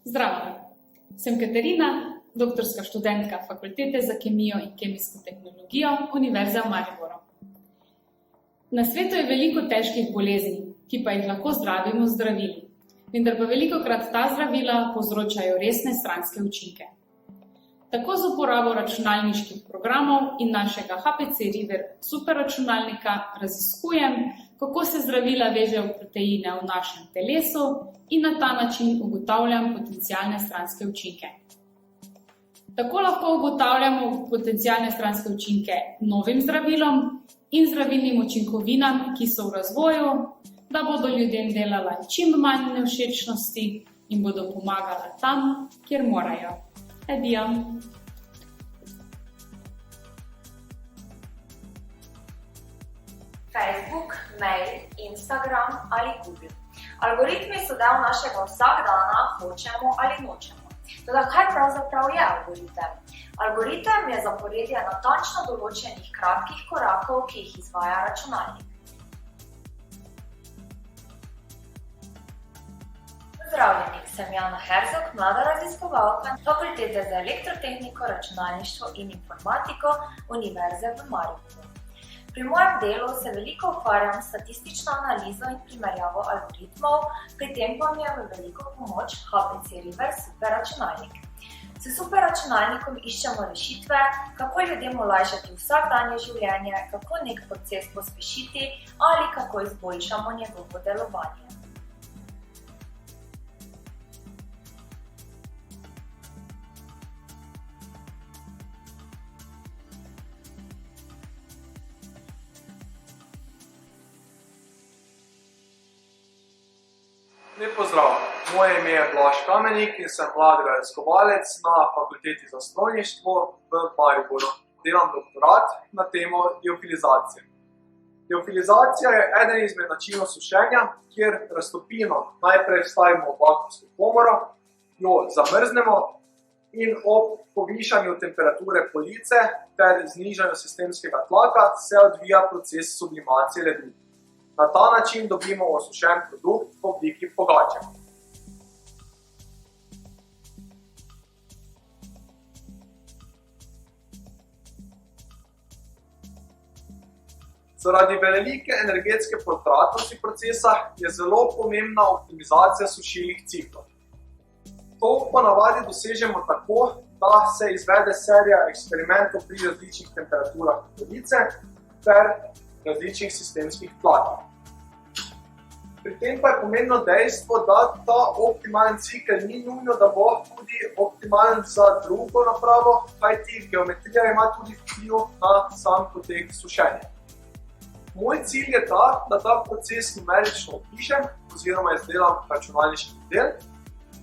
Zdravo, sem Katarina, doktorska študentka Fakultete za kemijo in kemijsko tehnologijo Univerze v Mariboru. Na svetu je veliko težkih bolezni, ki pa jih lahko zdravimo z zdravili, vendar pa velikokrat ta zdravila povzročajo resne stranske učinke. Tako z uporabo računalniških programov in našega HPC River superračunalnika raziskujem, kako se zdravila vežejo v proteine v našem telesu in na ta način ugotavljam potencialne stranske učinke. Tako lahko ugotavljamo potencialne stranske učinke novim zdravilom in zdravilnim učinkovinam, ki so v razvoju, da bodo ljudem delala čim manj nevšečnosti in bodo pomagala tam, kjer morajo. Adijo. Facebook, mail, Instagram ali Google. Algoritmi so del našega vsakdana, hočemo ali nočemo. Toda kaj pravzaprav je algoritem? Algoritem je zaporedje natančno določenih kratkih korakov, ki jih izvaja računalnik. Pozdravljeni, sem Jana Herzog, mlada raziskovalka Fakultete za elektrotehniko, računalništvo in informatiko Univerze v Mariboru. Pri mojem delu se veliko ukvarjam s statistično analizo in primerjavo algoritmov, pri tem pa mi je v veliko pomoč HPC River superračunalnik. S superračunalnikom iščemo rešitve, kako ljudem olajšati vsakdanje življenje, kako nek proces pospešiti ali kako izboljšamo njegovo delovanje. Lep pozdrav, moje ime je Blaž Kamenik in sem mladi raziskovalec na Fakulteti za strojništvo v Mariboru. Delam doktorat na temo liofilizacije. Liofilizacija je eden izmed načinov sušenja, kjer raztopino najprej vstavimo v vakuumsko komoro, jo zamrznemo in ob povišanju temperature police ter znižanju sistemskega tlaka se odvija proces sublimacije ledu. Na ta način dobimo osušen produkt v obliki pogače. Zaradi velike energetske potratnosti procesa je zelo pomembna optimizacija sušilnih ciklov. To ponavadi dosežemo tako, da se izvede serija eksperimentov pri različnih temperaturah police ter različnih sistemskih tlakih. Pri tem pa je pomembno dejstvo, da ta optimalen cikel ni nujno, da bo tudi optimalen za drugo napravo, kajti geometrija ima tudi vpliv na sam potek sušenja. Moj cilj je ta, da ta proces numerično opišem oziroma izdelam računalniški model.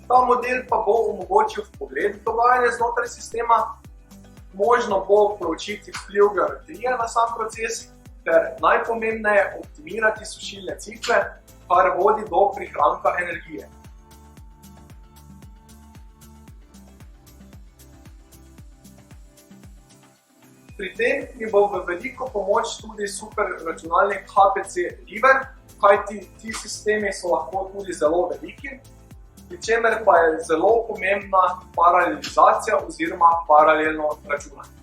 Ta model pa bo omogočil vpogled v dogajanje znotraj sistema, možno bo proučiti vpliv geometrije na sam proces, ter najpomembneje optimirati sušilne cikle, kar vodi do prihranka energije. Pri tem mi bo v veliko pomoč tudi superračunalnik HPC River, kajti ti sistemi so lahko tudi zelo veliki, pri čemer pa je zelo pomembna paralelizacija oziroma paralelno računanje.